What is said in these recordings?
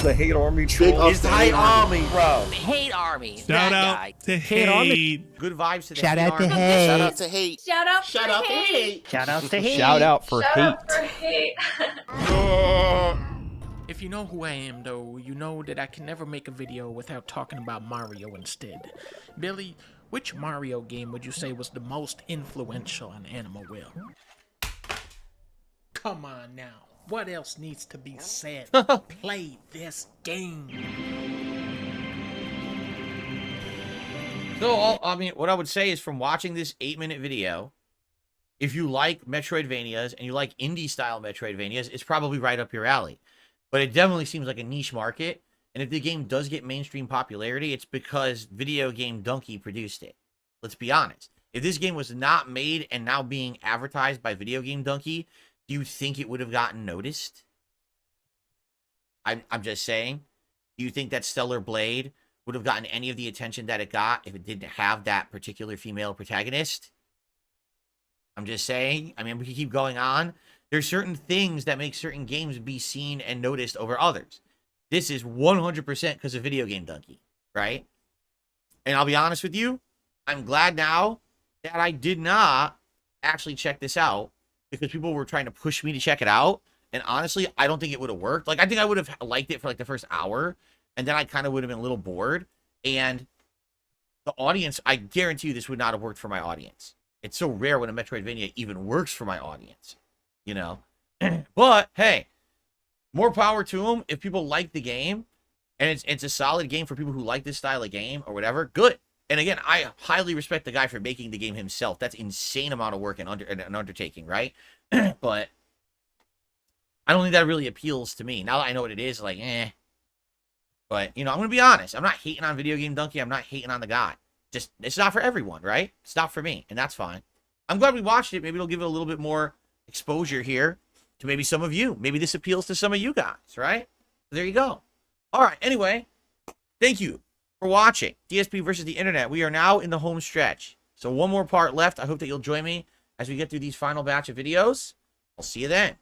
the hate army troll. It's the hate army, bro. Hate army. Shout out to hate. Good vibes to the Shout hate out to army. hate. Shout out to hate. Shout out Shout for out to hate. hate. Shout out to hate. Shout out for Shout hate. out for hate. If you know who I am, though, you know that I can never make a video without talking about Mario instead. Billy, which Mario game would you say was the most influential on Animal Will? Come on now. What else needs to be said? Play this game. So, I mean, what I would say is from watching this 8-minute video, if you like Metroidvanias and you like indie-style Metroidvanias, it's probably right up your alley. But it definitely seems like a niche market. And if the game does get mainstream popularity, it's because Video Game Donkey produced it. Let's be honest. If this game was not made and now being advertised by Video Game Donkey, do you think it would have gotten noticed? I'm just saying. Do you think that Stellar Blade would have gotten any of the attention that it got if it didn't have that particular female protagonist? I'm just saying. I mean, we can keep going on. There's certain things that make certain games be seen and noticed over others. This is 100% because of Video Game Donkey, right? And I'll be honest with you, I'm glad now that I did not actually check this out because people were trying to push me to check it out. And honestly, I don't think it would have worked. Like, I think I would have liked it for like the first hour, and then I kind of would have been a little bored. And the audience, I guarantee you this would not have worked for my audience. It's so rare when a Metroidvania even works for my audience, you know? But, hey, more power to them. If people like the game, and it's a solid game for people who like this style of game or whatever, good. And again, I highly respect the guy for making the game himself. That's insane amount of work and an undertaking, right? But I don't think that really appeals to me. Now that I know what it is, like, eh. But, you know, I'm going to be honest. I'm not hating on Video Game Donkey. I'm not hating on the guy. Just, it's not for everyone, right? It's not for me, and that's fine. I'm glad we watched it. Maybe it'll give it a little bit more exposure here to maybe some of you. Maybe this appeals to some of you guys, right? There you go. All right, anyway, thank you for watching DSP versus the Internet. We are now in the home stretch. So one more part left. I hope that you'll join me as we get through these final batch of videos. I'll see you then.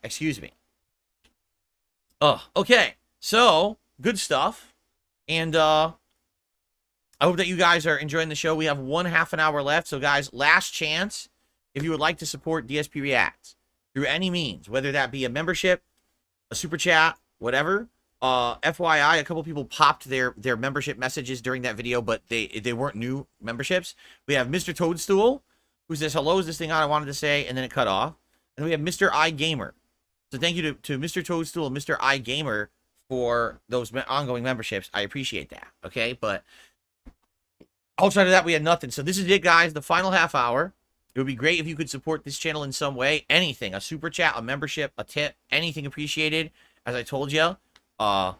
Excuse me. Oh, okay. So, good stuff. And I hope that you guys are enjoying the show. We have 1/2 an hour left. So, guys, last chance. If you would like to support DSP Reacts through any means, whether that be a membership, a super chat, whatever. FYI, a couple people popped their membership messages during that video, but they weren't new memberships. We have Mr. Toadstool, who says, hello, is this thing on I wanted to say, and then it cut off. And we have Mr. iGamer. So thank you to Mr. Toadstool and Mr. iGamer for those ongoing memberships. I appreciate that, okay? But outside of that, we had nothing. So this is it, guys, the final half hour. It would be great if you could support this channel in some way. Anything, a super chat, a membership, a tip, anything appreciated. As I told you, I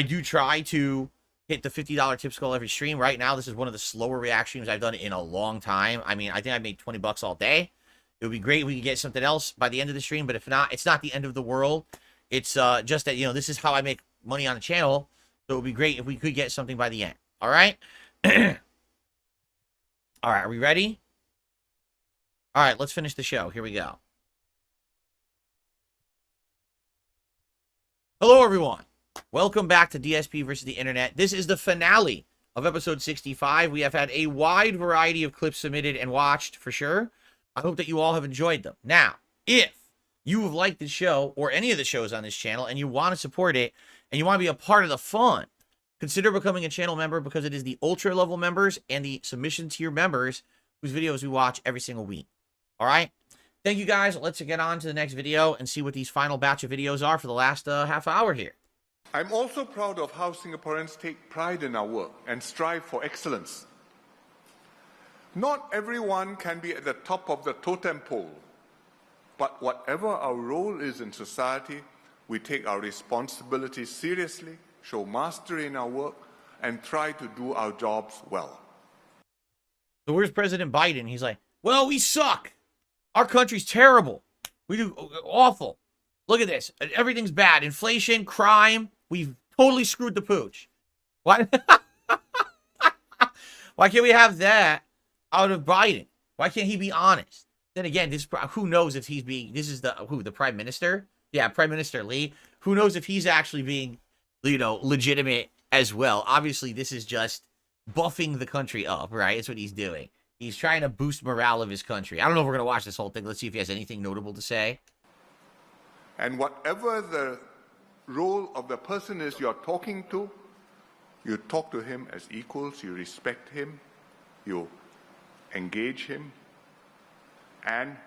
do try to hit the $50 tips goal every stream. Right now, this is one of the slower react streams I've done in a long time. I mean, I think I made 20 bucks all day. It would be great if we could get something else by the end of the stream, but if not, it's not the end of the world. It's just that, you know, this is how I make money on the channel, so it would be great if we could get something by the end. All right? All right, are we ready? All right, let's finish the show. Here we go. Hello, everyone. Welcome back to DSP versus the Internet. This is the finale of episode 65. We have had a wide variety of clips submitted and watched, for sure. I hope that you all have enjoyed them. Now, if you have liked the show or any of the shows on this channel and you want to support it and you want to be a part of the fun, consider becoming a channel member because it is the ultra level members and the submission tier members whose videos we watch every single week. All right? Thank you, guys. Let's get on to the next video and see what these final batch of videos are for the last half hour here. I'm also proud of how Singaporeans take pride in our work and strive for excellence. Not everyone can be at the top of the totem pole, but whatever our role is in society, we take our responsibilities seriously, show mastery in our work, and try to do our jobs well. So where's President Biden? He's like, well, we suck. Our country's terrible. We do awful. Look at this. Everything's bad. Inflation, crime. We've totally screwed the pooch. Why? Why can't we have that out of Biden? Why can't he be honest? Then again, this who knows if he's being, this is the Prime Minister? Yeah, Prime Minister Lee. Who knows if he's actually being, legitimate as well. Obviously, this is just buffing the country up, right? That's what he's doing. He's trying to boost morale of his country. I don't know if we're going to watch this whole thing. Let's see if he has anything notable to say. And whatever the role of the person is you're talking to, you talk to him as equals, you respect him, you engage him, and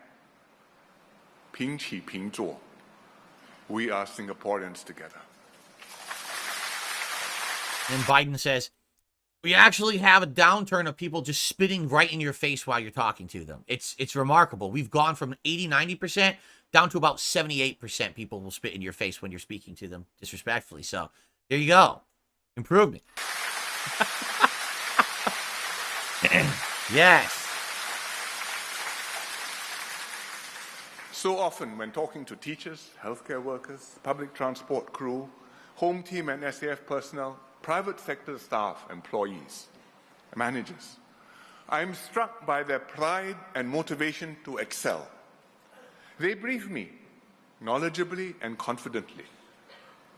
平起平坐. We are Singaporeans together. And Biden says, we actually have a downturn of people just spitting right in your face while you're talking to them. It's remarkable. We've gone from 80, 90% down to about 78% people will spit in your face when you're speaking to them disrespectfully. So there you go. Improvement. Yes. So often when talking to teachers, healthcare workers, public transport crew, home team and SAF personnel, private sector staff, employees, managers, I'm struck by their pride and motivation to excel. They brief me knowledgeably and confidently.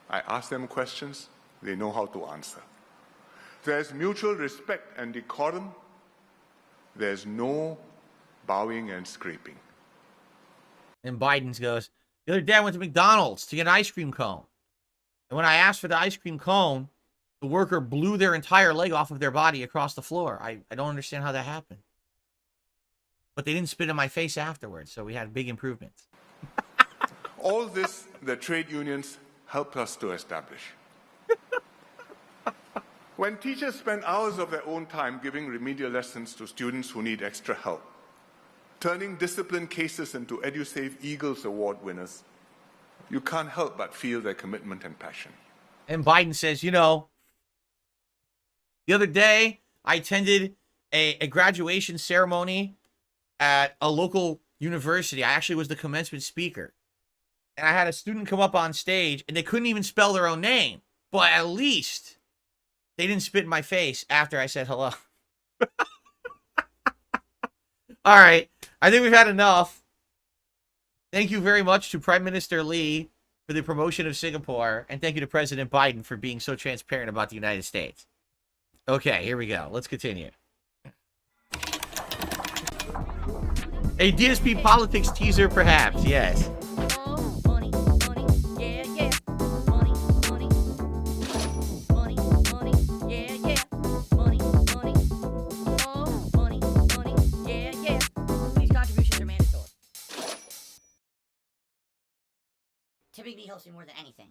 I ask them questions, they know how to answer. There's mutual respect and decorum. There's no bowing and scraping. And Biden goes, the other day I went to McDonald's to get an ice cream cone. And when I asked for the ice cream cone, the worker blew their entire leg off of their body across the floor. I don't understand how that happened. But they didn't spit in my face afterwards, so we had big improvements. All this, the trade unions helped us to establish. When teachers spend hours of their own time giving remedial lessons to students who need extra help, turning discipline cases into EduSave Eagles Award winners, you can't help but feel their commitment and passion. And Biden says, the other day I attended a graduation ceremony at a local university. I actually was the commencement speaker. And I had a student come up on stage and they couldn't even spell their own name. But at least they didn't spit in my face after I said hello. All right. I think we've had enough. Thank you very much to Prime Minister Lee for the promotion of Singapore. And thank you to President Biden for being so transparent about the United States. Okay, here we go. Let's continue. A DSP politics teaser, perhaps. Yes. Typically helps me more than anything.